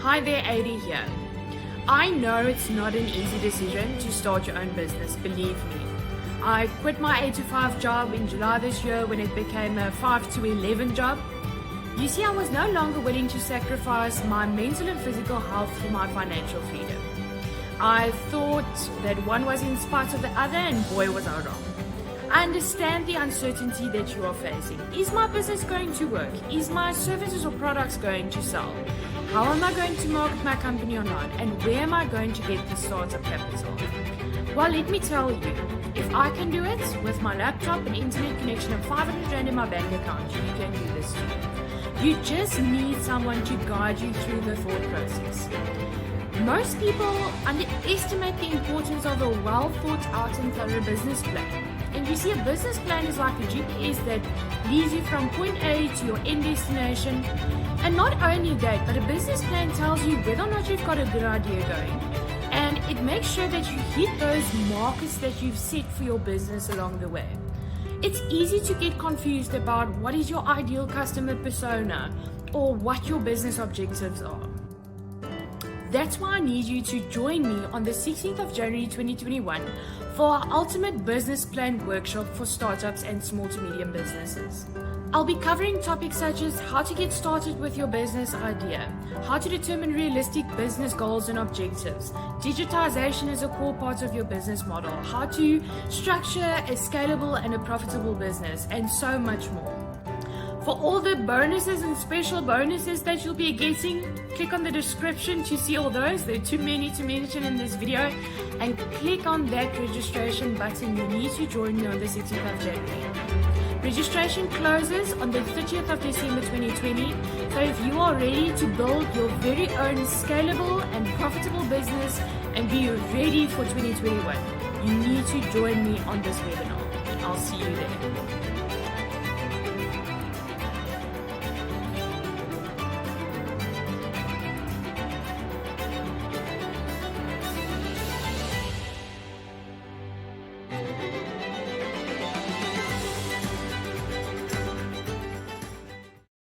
Hi there, Eide here. I know it's not an easy decision to start your own business, believe me. I quit my 8 to 5 job in July this year when it became a 5 to 11 job. You see, I was no longer willing to sacrifice my mental and physical health for my financial freedom. I thought that one was in spite of the other, and boy was I wrong. I understand the uncertainty that you are facing. Is my business going to work? Is my services or products going to sell? How am I going to market my company online? And where am I going to get the startup capital? Well, let me tell you, if I can do it with my laptop, an internet connection and 500 Rand in my bank account, you can do this too. You just need someone to guide you through the thought process. Most people underestimate the importance of a well thought out and thorough business plan. And you see, a business plan is like a GPS that leads you from point A to your end destination. And not only that, but a business plan tells you whether or not you've got a good idea going. And it makes sure that you hit those markers that you've set for your business along the way. It's easy to get confused about what is your ideal customer persona or what your business objectives are. That's why I need you to join me on the 16th of January 2021 for our Ultimate Business Plan Workshop for startups and small to medium businesses. I'll be covering topics such as how to get started with your business idea, how to determine realistic business goals and objectives, digitization is a core part of your business model, how to structure a scalable and a profitable business, and so much more. For all the bonuses and special bonuses that you'll be getting, click on the description to see all those. There are too many to mention in this video. And click on that registration button. You need to join me on the 16th of January. Registration closes on the 30th of December 2020. So if you are ready to build your very own scalable and profitable business and be ready for 2021, you need to join me on this webinar. I'll see you there.